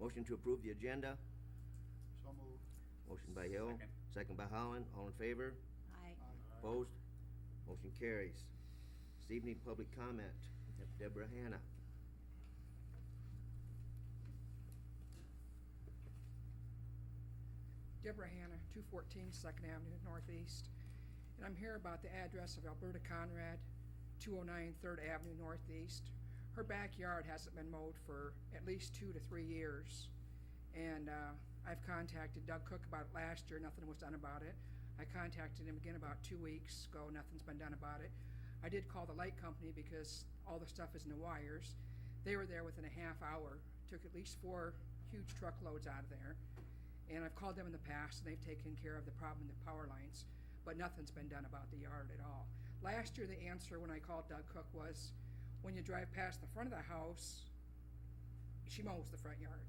Motion to approve the agenda. So moved. Motion by Hill. Second. Second by Holland. All in favor? Aye. Opposed? Motion carries. This evening, public comment. Deborah Hanna. Deborah Hanna, 214 Second Avenue Northeast. And I'm here about the address of Alberta Conrad, 209 Third Avenue Northeast. Her backyard hasn't been mowed for at least 2 to 3 years. And I've contacted Doug Cook about it last year, nothing was done about it. I contacted him again about 2 weeks ago, nothing's been done about it. I did call the light company because all the stuff is in the wires. They were there within a half hour, took at least 4 huge truckloads out of there. And I've called them in the past, and they've taken care of the problem in the power lines, but nothing's been done about the yard at all. Last year, the answer when I called Doug Cook was, when you drive past the front of the house, she mows the front yard.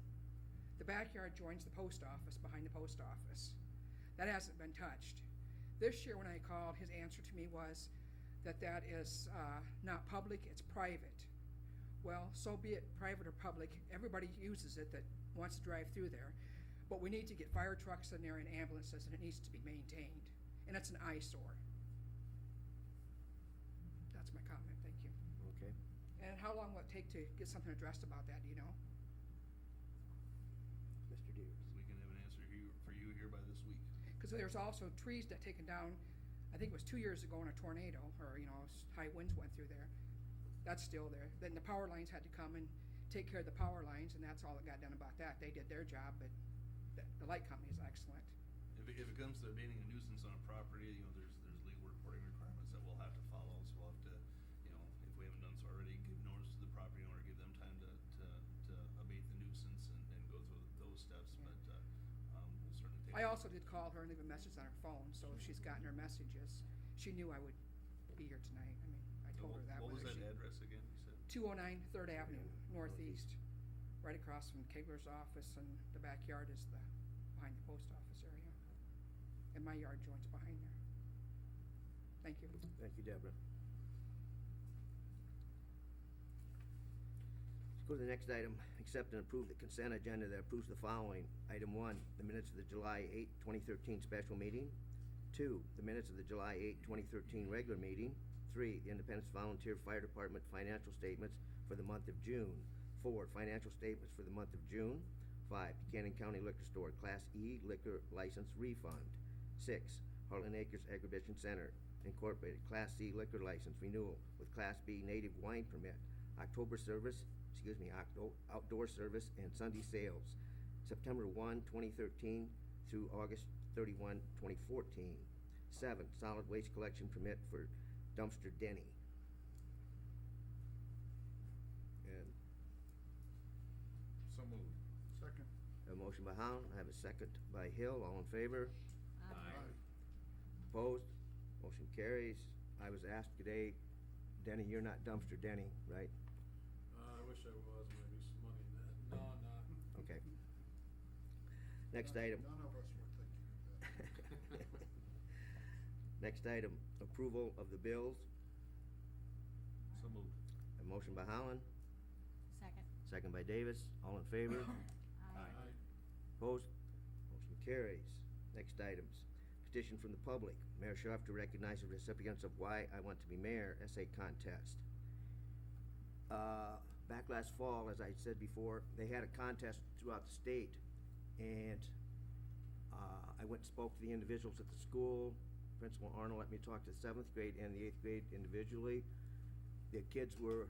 The backyard joins the post office behind the post office. That hasn't been touched. This year, when I called, his answer to me was that that is not public, it's private. Well, so be it, private or public, everybody uses it that wants to drive through there. But we need to get fire trucks in there and ambulances, and it needs to be maintained. And it's an eyesore. That's my comment, thank you. Okay. And how long will it take to get something addressed about that, do you know? Mr. Deers. We can have an answer for you here by this week. Because there's also trees that taken down, I think it was 2 years ago in a tornado, or, high winds went through there. That's still there. Then the power lines had to come and take care of the power lines, and that's all that got done about that. They did their job, but the light company is excellent. If it comes to being a nuisance on a property, there's legal reporting requirements that we'll have to follow. So we'll have to, if we haven't done so already, give notice to the property owner, give them time to abate the nuisance and go through those steps. Yeah. But we'll certainly take. I also did call her and leave a message on her phone, so if she's gotten her messages, she knew I would be here tonight. I mean, I told her that. What was whether that she- address again? You said 209 Third Avenue, Northeast, right across from Kegler's office, and the backyard is behind the post office area. And my yard joins behind there. Thank you. Thank you, Deborah. Let's go to the next item. Accept and approve the consent agenda that approves the following. Item 1, the minutes of the July 8, 2013 special meeting. 2, the minutes of the July 8, 2013 regular meeting. 3, the Independence Volunteer Fire Department financial statements for the month of June. 4, financial statements for the month of June. 5, Buchanan County Liquor Store Class E liquor license refund. 6, Heartland Acres Agribition Center Incorporated Class C liquor license renewal with Class B native wine permit. Outdoor service and Sunday sales. September 1, 2013 through August 31, 2014. 7, solid waste collection permit for Dumpster Denny. And So moved. Second. a motion by Holland, I have a second by Hill. All in favor? Aye. Opposed? Motion carries. I was asked today, Denny, you're not Dumpster Denny, right? I wish I was, maybe some money in that. No, I'm not. Okay. Next item. None of us were thinking of that. Next item, approval of the bills. so moved. A motion by Holland, Second. second by Davis. All in favor? Aye. Opposed? Motion carries. Next items. Petition from the public. Mayor Schaaf to recognize the recipients of Why I Want to Be Mayor essay contest. Back last fall, as I said before, they had a contest throughout the state, and I went and spoke to the individuals at the school. Principal Arnold let me talk to the 7th grade and the 8th grade individually. The kids were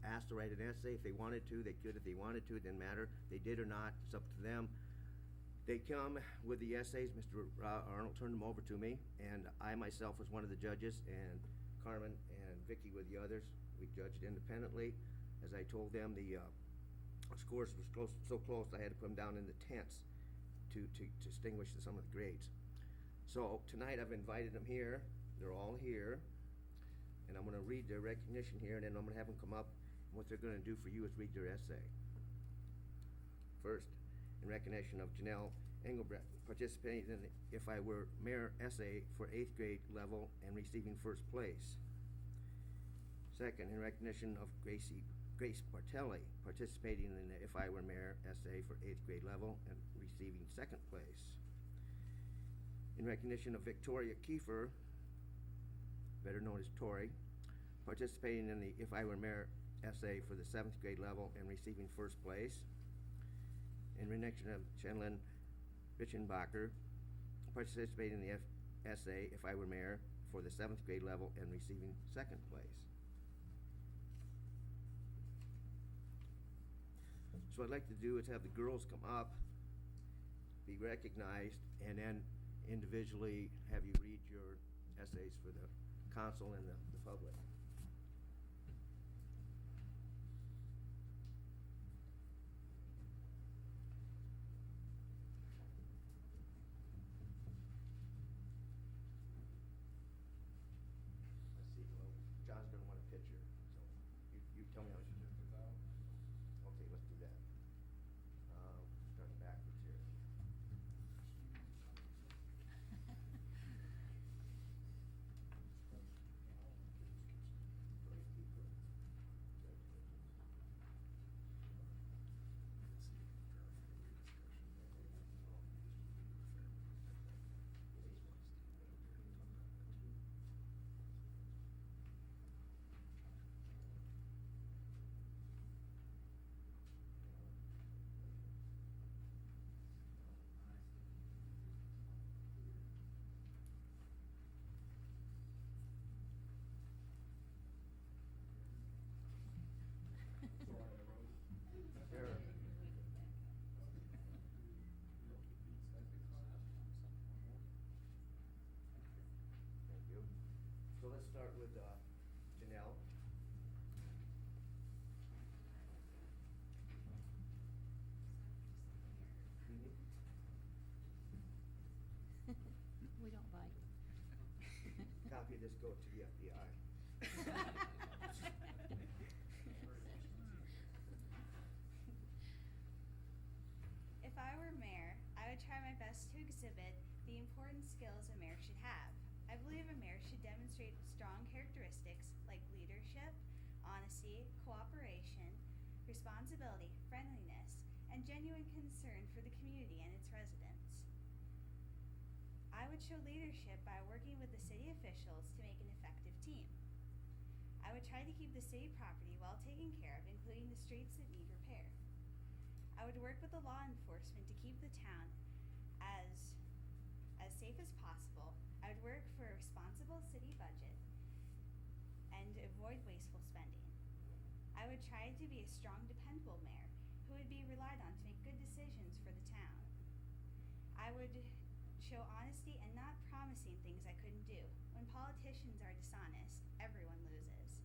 asked to write an essay. If they wanted to, they could. If they wanted to, it didn't matter. They did or not, it's up to them. They come with the essays. Mr. Arnold turned them over to me, and I myself was one of the judges, and Carmen and Vicky were the others. We judged independently. As I told them, the scores were so close I had to put them down in the tenths to distinguish some of the grades. So tonight I've invited them here. They're all here, and I'm going to read their recognition here, and then I'm going to have them come up. And what they're going to do for you is read their essay. First, in recognition of Janelle Engelbrecht, participating in the If I Were Mayor essay for 8th grade level and receiving first place. Second, in recognition of Gracie Grace Bartelli, participating in the If I Were Mayor essay for 8th grade level and receiving 2nd place. In recognition of Victoria Kiefer, better known as Tori, participating in the If I Were Mayor essay for the 7th grade level and receiving 1st place. In recognition of Shenlin Bitchenbacher, participating in the essay If I Were Mayor for the 7th grade level and receiving 2nd place. So what I'd like to do is have the girls come up, be recognized, and then individually have you read your essays for the council and the public. Let's see, well, John's gonna want a picture, so you tell me how to do it. Okay, let's do that. Starting backwards here. Sure. Thank you. So let's start with Janelle. We don't bite. Copy of this, go to the FBI. If I were mayor, I would try my best to exhibit the important skills a mayor should have. I believe a mayor should demonstrate strong characteristics like leadership, honesty, cooperation, responsibility, friendliness, and genuine concern for the community and its residents. I would show leadership by working with the city officials to make an effective team. I would try to keep the city property well taken care of, including the streets that need repair. I would work with the law enforcement to keep the town as safe as possible. I would work for a responsible city budget and avoid wasteful spending. I would try to be a strong, dependable mayor who would be relied on to make good decisions for the town. I would show honesty and not promising things I couldn't do. When politicians are dishonest, everyone loses.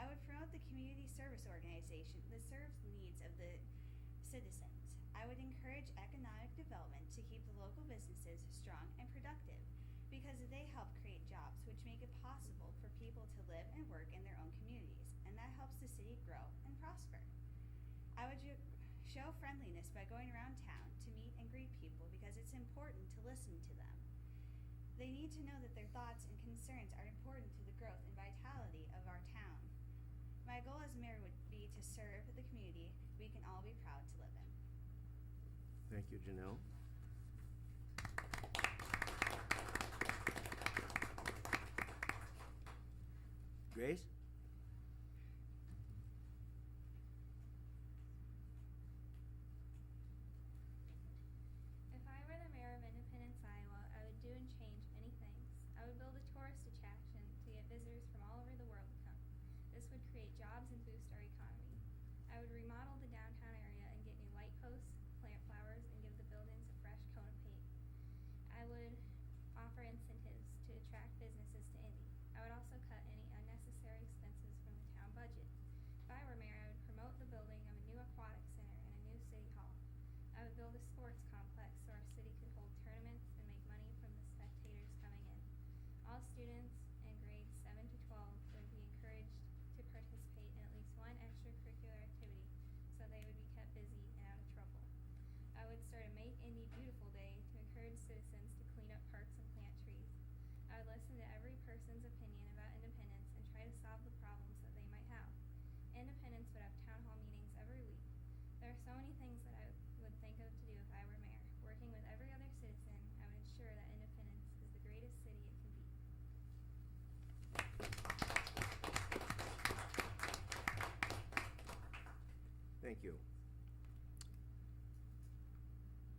I would promote the community service organization that serves the needs of the citizens. I would encourage economic development to keep the local businesses strong and productive because they help create jobs which make it possible for people to live and work in their own communities, and that helps the city grow and prosper. I would show friendliness by going around town to meet and greet people because it's important to listen to them. They need to know that their thoughts and concerns are important to the growth and vitality of our town. My goal as mayor would be to serve the community we can all be proud to live in. Thank you, Janelle. Grace? If I were the mayor of Independence, Iowa, I would do and change many things. I would build a tourist attraction to get visitors from all over the world to come. This would create jobs and boost our economy. I would remodel the downtown area and get new light posts, plant flowers, and give the buildings a fresh coat of paint. I would offer incentives to attract businesses to Indy. I would also cut any unnecessary expenses from the town budget. If I were mayor, I would promote the building of a new aquatic center and a new city hall. I would build a sports complex so our city could hold tournaments and make money from the spectators coming in. All students in grades 7 to 12 would be encouraged to participate in at least one extracurricular activity so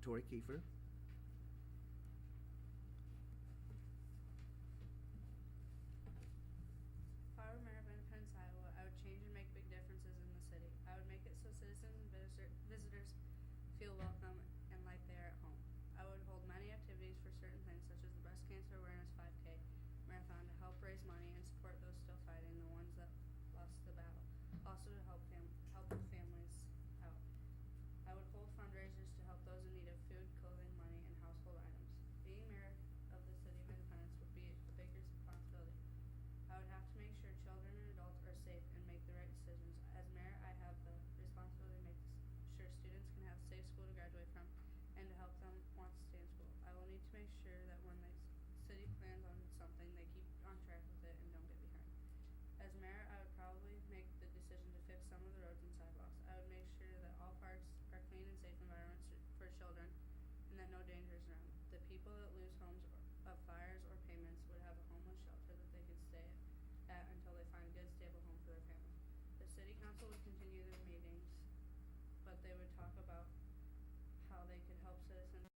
Tori Kiefer. If I were mayor of Independence, Iowa, I would change and make big differences in the city. I would make it so citizens and visitors feel welcome and like they are at home. I would hold many activities for certain things such as the Breast Cancer Awareness 5K Marathon to help raise money and support those still fighting, the ones that lost the battle. Also to help the families out. I would hold fundraisers to help those in need of food, clothing, money, and household items. Being mayor of the city of Independence would be a big responsibility. I would have to make sure children and adults are safe and make the right decisions. As mayor, I have the responsibility to make sure students can have a safe school to graduate from and to help them want to stay in school. I will need to make sure that when the city plans on something, they keep on track with it and don't get behind. As mayor, I would probably make the decision to fix some of the roads and sidewalks. I would make sure that all parks are clean and safe environments for children and that no danger is around. The people that lose homes of fires or payments would have a homeless shelter that they could stay at until they find a good, stable home for their family. The city council would continue their meetings, but they would talk about how they could help citizens